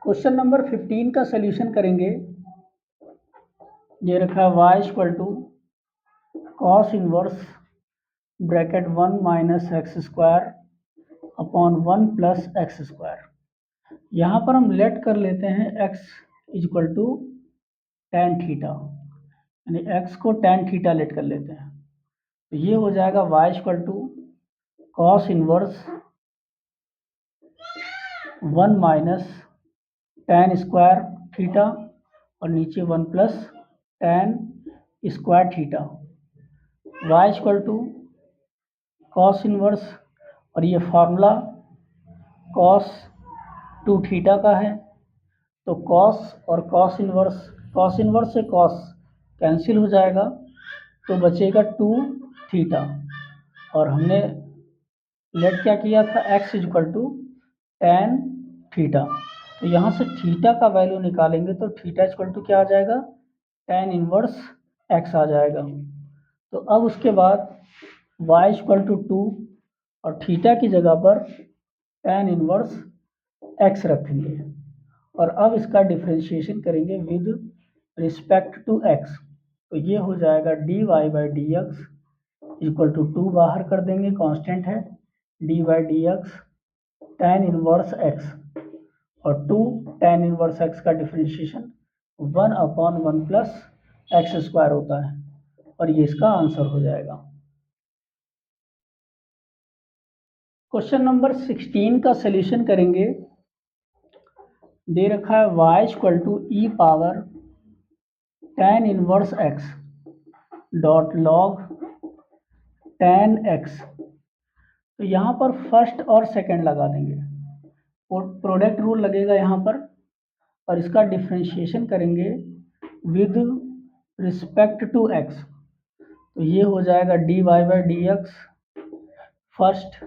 Question number 15 का solution करेंगे। ये रखा है y equal to cos inverse bracket 1 minus x square upon 1 plus x square. यहाँ पर हम लेट कर लेते हैं x equal to tan theta, यानी x को टेन थीटा लेट कर लेते हैं। तो ये हो जाएगा y equal to cos inverse 1 minus tan square theta और नीचे 1 plus tan square theta. y equal to cos inverse, और ये फार्मूला कॉस टू थीटा का है, तो कॉस और कॉस इनवर्स से कॉस कैंसिल हो जाएगा, तो बचेगा टू थीटा। और हमने लेट क्या किया था, x equal to tan theta. तो यहाँ से थीटा का वैल्यू निकालेंगे तो थीटा इक्वल टू क्या आ जाएगा, टेन इनवर्स x आ जाएगा। तो अब उसके बाद y इक्वल टू टू और थीटा की जगह पर टेन इनवर्स x रखेंगे, और अब इसका डिफ्रेंशिएशन करेंगे विद रिस्पेक्ट टू x। तो ये हो जाएगा dy by D x equal to two, बाहर कर देंगे, कांस्टेंट है, d by D x tan inverse x, और टू टेन इनवर्स x का differentiation 1 upon 1 plus x square होता है, और ये इसका आंसर हो जाएगा। क्वेश्चन नंबर 16 का सॉल्यूशन करेंगे। दे रखा है y equal to e power ten inverse x dot log tan x। तो यहाँ पर फर्स्ट और सेकंड लगा देंगे, प्रोडक्ट रूल लगेगा यहाँ पर, और इसका डिफ्रेंशिएशन करेंगे विद रिस्पेक्ट टू x। तो ये हो जाएगा d Y by D x first,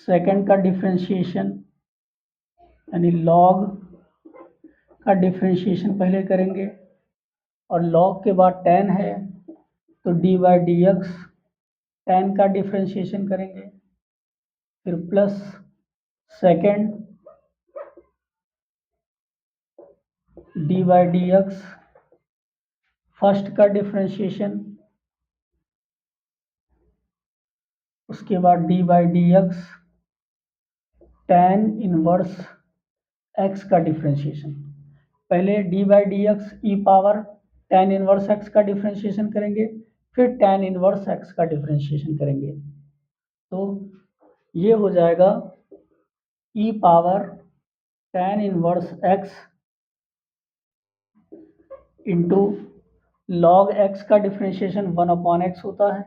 second का डिफ्रेंशिएशन यानी लॉग का डिफ्रेंशिएशन पहले करेंगे, और लॉग के बाद टेन है तो d by D x tan का डिफ्रेंशिएशन करेंगे, फिर plus second d by D x first का डिफ्रेंशिएशन, उसके बाद D by D x tan inverse x का डिफ्रेंशिएशन। पहले d by D x e power ten inverse x का differentiation करेंगे, फिर टेन इनवर्स एक्स का डिफ्रेंशिएशन करेंगे। तो ये हो जाएगा ई power ten inverse X into log X का डिफ्रेंशिएशन 1 अपॉन एक्स होता है,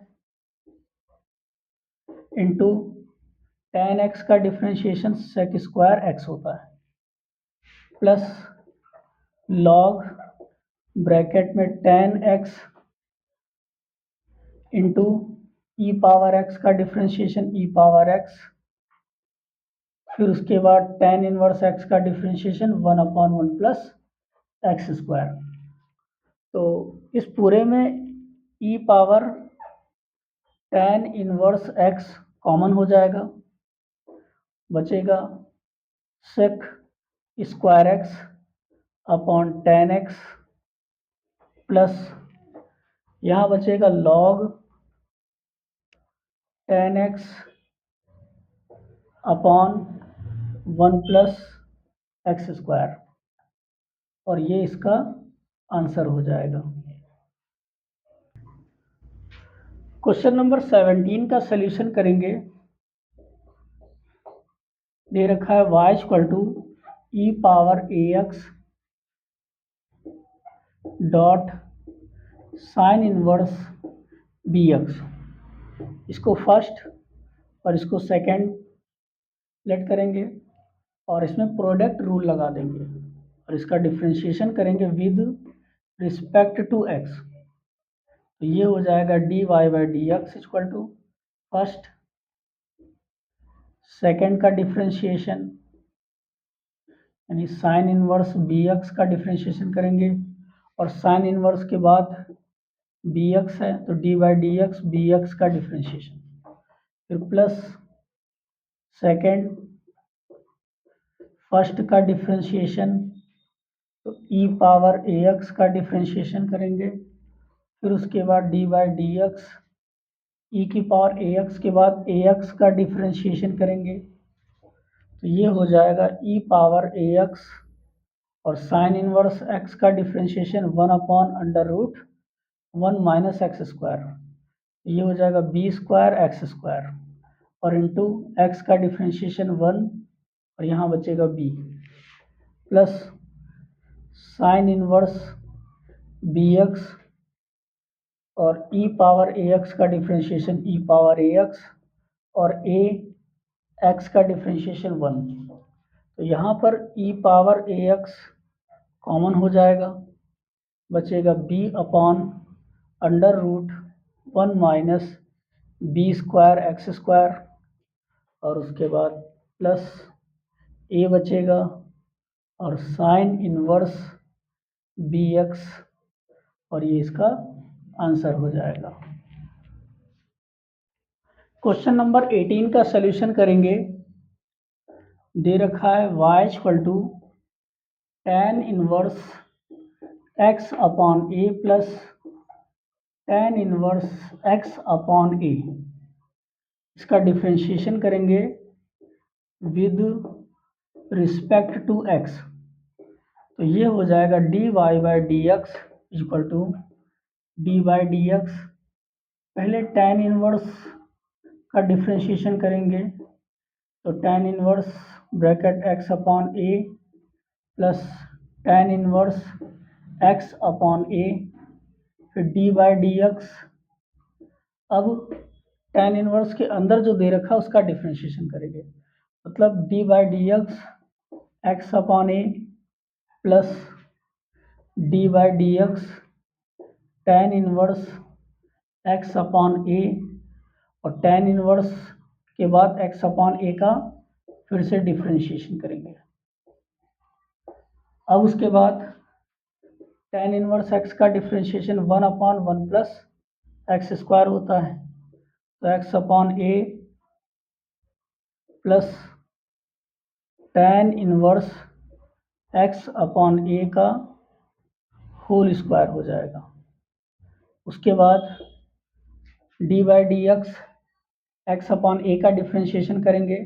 इंटू टेन एक्स का डिफ्रेंशिएशन सेक स्क्वायर एक्स होता है, प्लस लॉग ब्रैकेट में ten X into E power X का डिफ्रेंशिएशन ई पावर एक्स, फिर उसके बाद टेन इनवर्स एक्स का differentiation 1 upon 1 plus x square. तो इस पूरे में E power ten inverse x common हो जाएगा, बचेगा sec square x upon tan x, plus यहाँ बचेगा log tan x upon 1 plus x square, और ये इसका आंसर हो जाएगा। क्वेश्चन नंबर 17 का सॉल्यूशन करेंगे। दे रखा है y equal to e power a x dot sine inverse b x. इसको फर्स्ट और इसको सेकंड लेट करेंगे, और इसमें प्रोडक्ट रूल लगा देंगे, और इसका डिफ्रेंशिएशन करेंगे विद रिस्पेक्ट टू x। तो ये हो जाएगा d Y by D x equal to first second का डिफ्रेंशिएशन यानी साइन इनवर्स बी एक्स का डिफ्रेंशिएशन करेंगे, और साइन इनवर्स के बाद बी एक्स है तो d by D x b x का डिफ्रेंशिएशन, फिर प्लस सेकेंड फर्स्ट का डिफ्रेंशिएशन, तो ई पावर ए एक्स का डिफ्रेंशिएशन करेंगे, फिर उसके बाद D by D x, e की पावर ए एक्स के बाद ए एक्स का डिफ्रेंशिएशन करेंगे, तो ये हो जाएगा ई पावर ए एक्स, और साइन इनवर्स एक्स का डिफ्रेंशिएशन 1/√1 माइनस एक्स स्क्वायर, ये हो जाएगा बी स्क्वायर एक्स स्क्वायर, और इंटू एक्स का डिफ्रेंशिएशन 1 और यहाँ बचेगा b, plus sine inverse b x और ई पावर ए एक्स का differentiation E power a x और ए एक्स का डिफ्रेंशिएशन 1। तो यहाँ पर e power a x common हो जाएगा, बचेगा b upon √1 minus b square x square, और उसके बाद प्लस ए बचेगा और साइन इनवर्स बी एक्स, और ये इसका आंसर हो जाएगा। क्वेश्चन नंबर 18 का सॉल्यूशन करेंगे। दे रखा है y = tan inverse x upon a plus tan inverse x upon a, इसका डिफ्रेंशिएशन करेंगे विद रिस्पेक्ट टू x, तो ये हो जाएगा dy by D x equal to d by D x. पहले tan इनवर्स का डिफ्रेंशिएशन करेंगे, तो tan inverse bracket x upon a plus tan inverse x upon a, फिर डी बाई डी एक्स। अब tan इनवर्स के अंदर जो दे रखा है उसका डिफ्रेंशिएशन करेंगे, मतलब D by D X X upon A plus D by D X tan inverse x upon A, और tan इनवर्स के बाद x अपॉन ए का फिर से डिफ्रेंशिएशन करेंगे। अब उसके बाद tan इनवर्स x का डिफ्रेंशिएशन 1/1 प्लस एक्स स्क्वायर होता है, तो x upon A plus tan inverse x upon A का होल स्क्वायर हो जाएगा। उसके बाद D by D X X upon A का डिफ्रेंशिएशन करेंगे,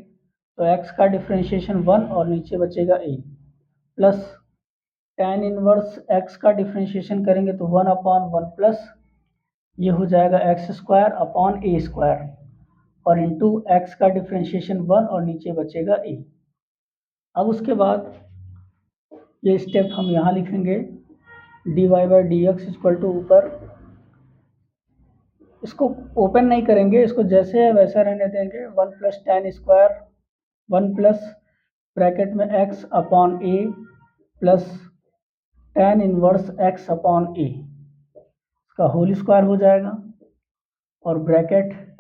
तो x का डिफ्रेंशिएशन 1 और नीचे बचेगा a, plus tan inverse x का डिफ्रेंशिएशन करेंगे तो 1/1 प्लस ये हो जाएगा x square upon A square, और इंटू एक्स का डिफ्रेंशिएशन 1 और नीचे बचेगा a। अब उसके बाद ये स्टेप हम यहाँ लिखेंगे, d Y by D x equal to, ऊपर इसको ओपन नहीं करेंगे, इसको जैसे है वैसा रहने देंगे, 1 plus tan square 1 plus bracket में x upon A plus tan inverse x upon A, इसका होल स्क्वायर हो जाएगा, और ब्रैकेट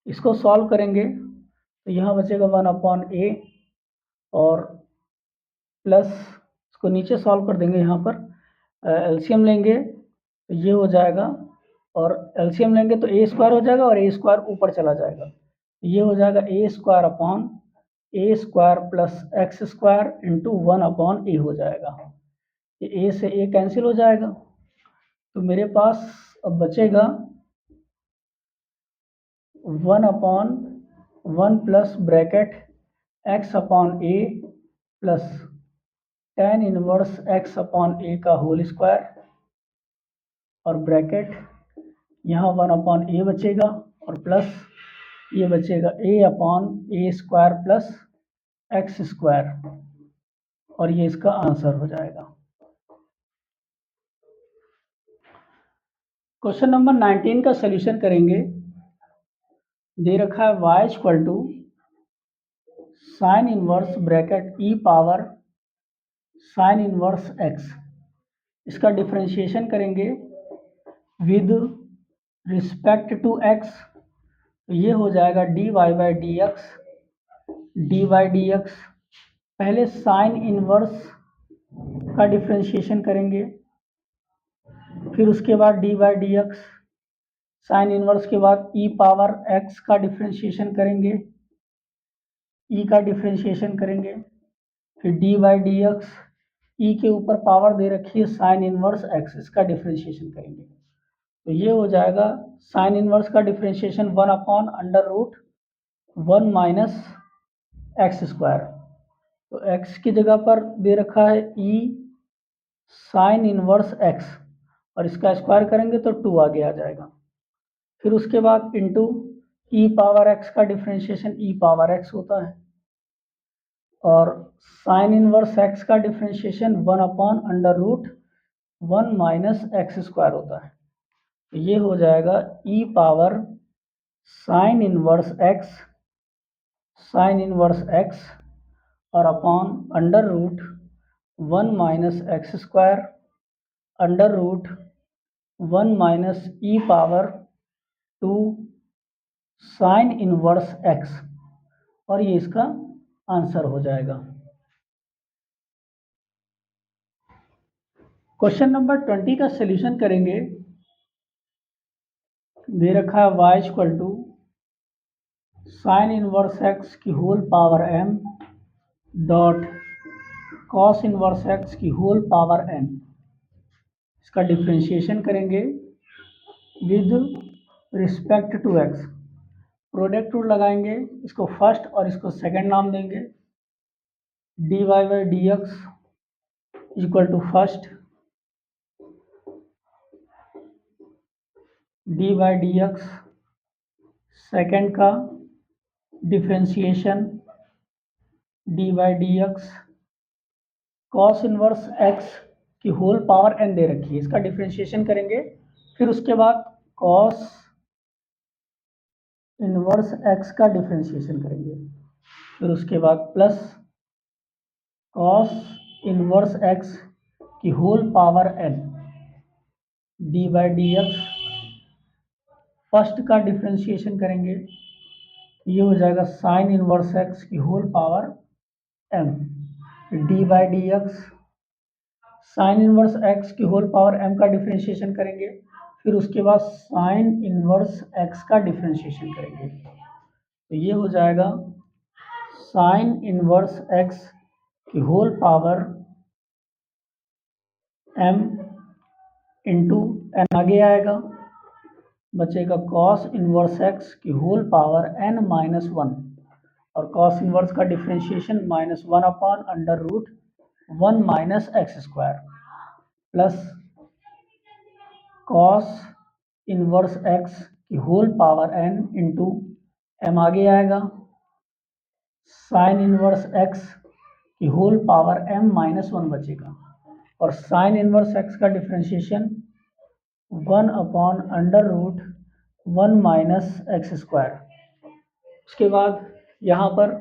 इसको सॉल्व करेंगे तो यहाँ बचेगा 1 अपॉन ए, और प्लस इसको नीचे सॉल्व कर देंगे, यहाँ पर एलसीएम लेंगे तो ये हो जाएगा, और एलसीएम लेंगे तो ए स्क्वायर हो जाएगा और ए स्क्वायर ऊपर चला जाएगा, ये हो जाएगा A square upon A square plus x square into 1 upon A हो जाएगा। ये ए से ए कैंसिल हो जाएगा, तो मेरे पास अब बचेगा 1/1 plus bracket x upon A plus tan inverse x upon A का होल स्क्वायर, और ब्रैकेट यहाँ 1 अपॉन ए बचेगा और प्लस ये बचेगा a upon A square plus x square, और ये इसका आंसर हो जाएगा। क्वेश्चन नंबर 19 का सॉल्यूशन करेंगे। दे रखा है y = sine inverse bracket e power sine inverse x, इसका डिफ्रेंशिएशन करेंगे विद रिस्पेक्ट टू x, तो ये हो जाएगा d Y by D x d by D x. पहले साइन इनवर्स का डिफ्रेंशिएशन करेंगे, फिर उसके बाद D by D x, sine inverse के बाद ई पावर x का डिफ्रेंशिएशन करेंगे, ई का डिफ्रेंशिएशन करेंगे, फिर d by D x, e के ऊपर पावर दे रखी है साइन इनवर्स एक्स, इसका डिफ्रेंशिएशन करेंगे तो ये हो जाएगा साइन इनवर्स का डिफ्रेंशिएशन 1/√1 माइनस एक्स स्क्वायर। तो एक्स की जगह पर दे रखा है ई साइन इनवर्स एक्स और इसका स्क्वायर करेंगे तो 2 आगे आ जाएगा। फिर उसके बाद इंटू ई पावर एक्स का डिफ्रेंशिएशन ई पावर एक्स होता है और साइन इनवर्स एक्स का डिफ्रेंशिएशन 1/√1 माइनस एक्स स्क्वायर होता है। तो ये हो जाएगा ई पावर साइन इनवर्स एक्स और upon √1 minus x square √1 minus E power 2 sine inverse X और ये इसका आंसर हो जाएगा। क्वेश्चन नंबर 20 का सॉल्यूशन करेंगे। दे रखा है y equal to sine inverse x की whole power m dot cos inverse x की होल पावर n, इसका डिफ्रेंशिएशन करेंगे with respect to x। Product rule लगाएंगे, इसको फर्स्ट और इसको सेकंड नाम देंगे। D Y by D x equal to first, D by D x second का differentiation D by D X cos inverse x की होल पावर n दे रखी है, इसका डिफ्रेंशिएशन करेंगे। फिर उसके बाद कॉस इनवर्स एक्स का डिफ्रेंशिएशन करेंगे, फिर उसके बाद प्लस कॉस इनवर्स एक्स की whole power n d by D x first का डिफ्रेंशिएशन करेंगे, ये हो जाएगा साइन इनवर्स एक्स की whole power m d by D x sine inverse x की होल पावर m का डिफ्रेंशिएशन करेंगे, फिर उसके बाद साइन इनवर्स एक्स का डिफ्रेंशिएशन करेंगे तो ये हो जाएगा साइन इनवर्स एक्स की whole power m into n आगे आएगा, बचेगा कॉस इनवर्स एक्स की होल पावर n माइनस 1 और कॉस इनवर्स का differentiation -1/√1 minus x square plus cos inverse x की whole power n into m आगे आएगा, साइन इनवर्स एक्स की होल पावर m माइनस 1 बचेगा और साइन इनवर्स एक्स का डिफ्रेंशिएशन 1/√1 माइनस एक्स स्क्वायर। उसके बाद यहाँ पर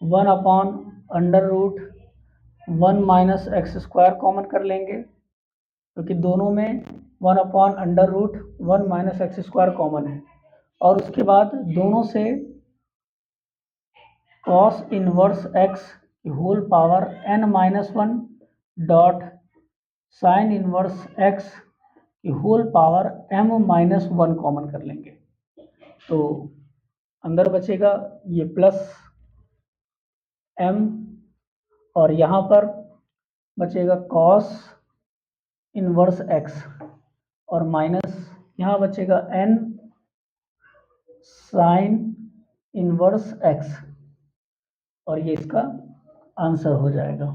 1/√1 माइनस एक्स स्क्वायर कॉमन कर लेंगे क्योंकि दोनों में 1/√1 माइनस एक्स स्क्वायर कॉमन है और उसके बाद दोनों से कॉस इनवर्स एक्स की whole power n minus 1 dot sine inverse x की whole power m minus 1 common कर लेंगे तो अंदर बचेगा ये प्लस m और यहाँ पर बचेगा कॉस इनवर्स x और माइनस यहाँ बचेगा n साइन इनवर्स x और ये इसका आंसर हो जाएगा।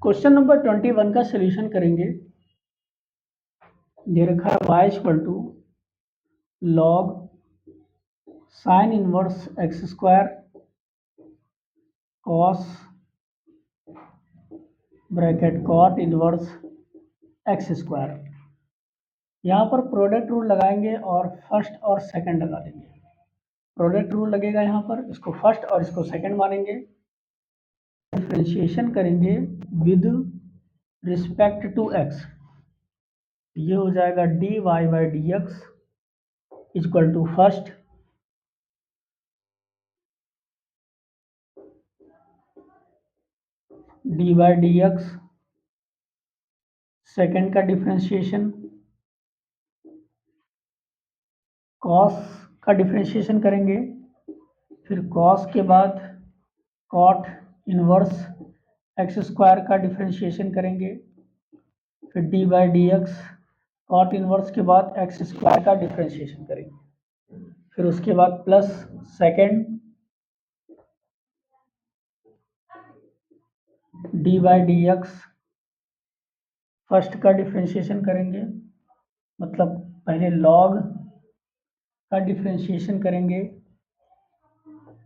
क्वेश्चन नंबर 21 का सॉल्यूशन करेंगे। दे रखा है y equal to log sine inverse x square cos bracket cot inverse x square. यहाँ पर प्रोडक्ट रूल लगाएंगे और फर्स्ट और सेकंड लगा देंगे। प्रोडक्ट रूल लगेगा यहाँ पर, इसको फर्स्ट और इसको सेकंड मानेंगे, डिफ्रेंशिएशन करेंगे विद रिस्पेक्ट टू एक्स, ये हो जाएगा d Y by D x equal to first D by D x second का डिफ्रेंशिएशन कॉस का डिफ्रेंशिएशन करेंगे, फिर कॉस के बाद कॉट इनवर्स एक्स स्क्वायर का डिफ्रेंशिएशन करेंगे, फिर d by D x cot inverse के बाद एक्स स्क्वायर का डिफ्रेंशिएशन करेंगे, फिर उसके बाद plus second D by D x first का डिफ्रेंशिएशन करेंगे, मतलब पहले लॉग का डिफ्रेंशिएशन करेंगे,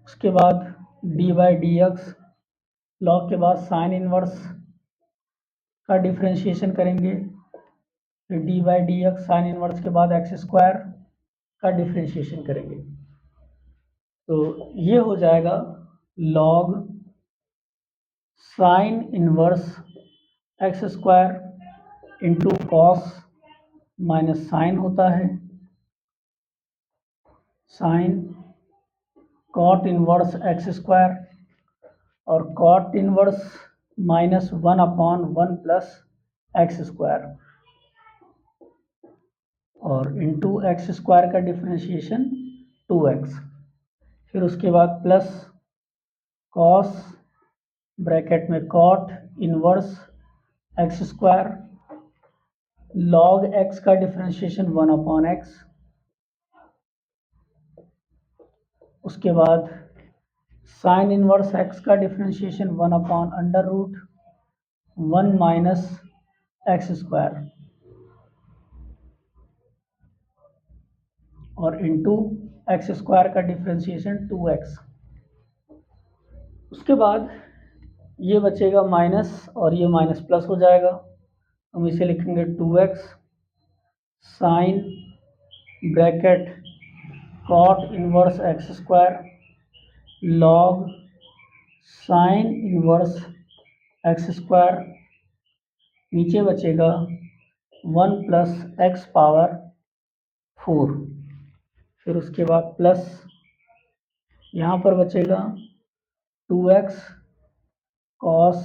उसके बाद D by D x log के बाद साइन इनवर्स का डिफ्रेंशिएशन करेंगे, फिर d by D x sine inverse के बाद एक्स स्क्वायर का डिफ्रेंशिएशन करेंगे। तो ये हो जाएगा log sine inverse x square into cos minus sine होता है, sine cot inverse x square और cot inverse minus 1/1 plus x square और इंटू एक्स स्क्वायर का डिफ्रेंशिएशन 2x, फिर उसके बाद प्लस कॉस ब्रैकेट में cot inverse x square log x का डिफ्रेंशिएशन 1/x, उसके बाद साइन इनवर्स x का डिफ्रेंशिएशन 1/√1 माइनस एक्स स्क्वायर और इंटू एक्स स्क्वायर का डिफ्रेंशिएशन 2x। उसके बाद ये बचेगा माइनस और ये माइनस प्लस हो जाएगा, हम इसे लिखेंगे 2x sine bracket cot inverse x square log sine inverse x square, नीचे बचेगा 1 प्लस एक्स पावर 4, फिर उसके बाद प्लस यहाँ पर बचेगा 2x कॉस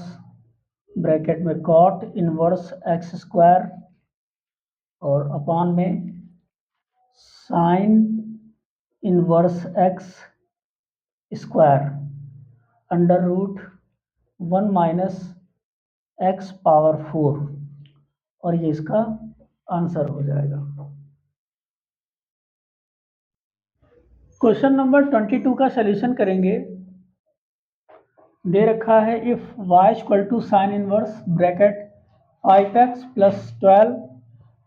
ब्रैकेट में कॉट इनवर्स एक्स स्क्वायर और अपॉन में sign inverse x square √1 minus x power 4 और ये इसका आंसर हो जाएगा। क्वेश्चन नंबर 22 का सलूशन करेंगे। दे रखा है if y equal to sine inverse bracket 5x plus 12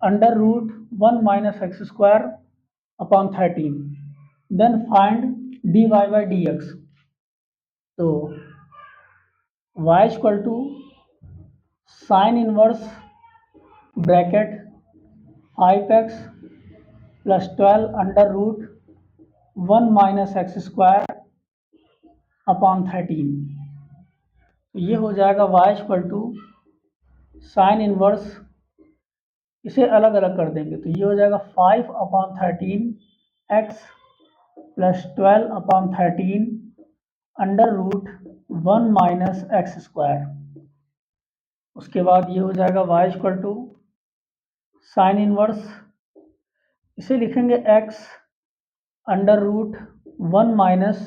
√1 minus x square upon 13 then find dy by D x. तो y equal to sine inverse bracket 5x plus 12 √1 minus x square upon 13, ये हो जाएगा y equal to sine inverse, इसे अलग अलग कर देंगे तो ये हो जाएगा 5/13 x plus 12/13 √1 minus x square. उसके बाद ये हो जाएगा y equal to sine inverse, इसे लिखेंगे x √1 माइनस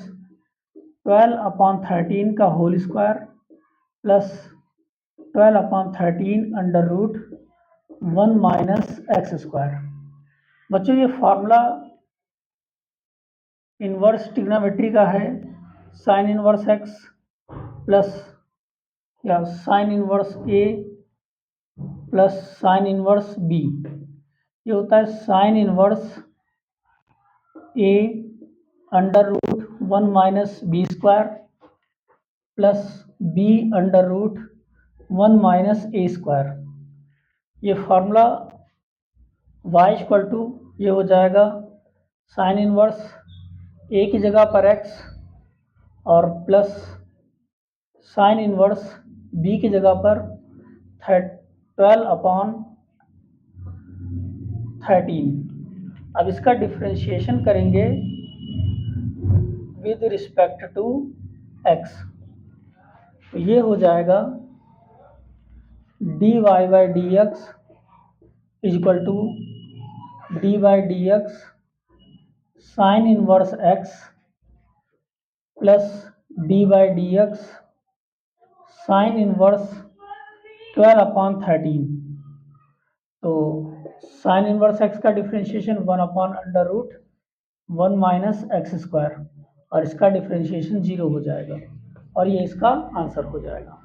12/13 का whole square plus 12/13 √1 minus x square. बच्चों ये फॉर्मूला इनवर्स ट्रिग्नोमेट्री का है, साइन इनवर्स x प्लस या sine inverse a plus sine inverse b, ये होता है sine inverse a √1 minus b square plus b √1 minus a square. ये formula y equal to ये हो जाएगा साइन इनवर्स a की जगह पर x और प्लस साइन इनवर्स b की जगह पर 12/13। अब इसका डिफ्रेंशिएशन करेंगे विद रिस्पेक्ट टू x, तो ये हो जाएगा dy by D x equal to d by D x sine inverse x plus D by D x sine inverse 12/13। तो साइन इनवर्स एक्स का डिफ्रेंशिएशन 1/√1 माइनस एक्स स्क्वायर और इसका differentiation 0 हो जाएगा और ये इसका आंसर हो जाएगा।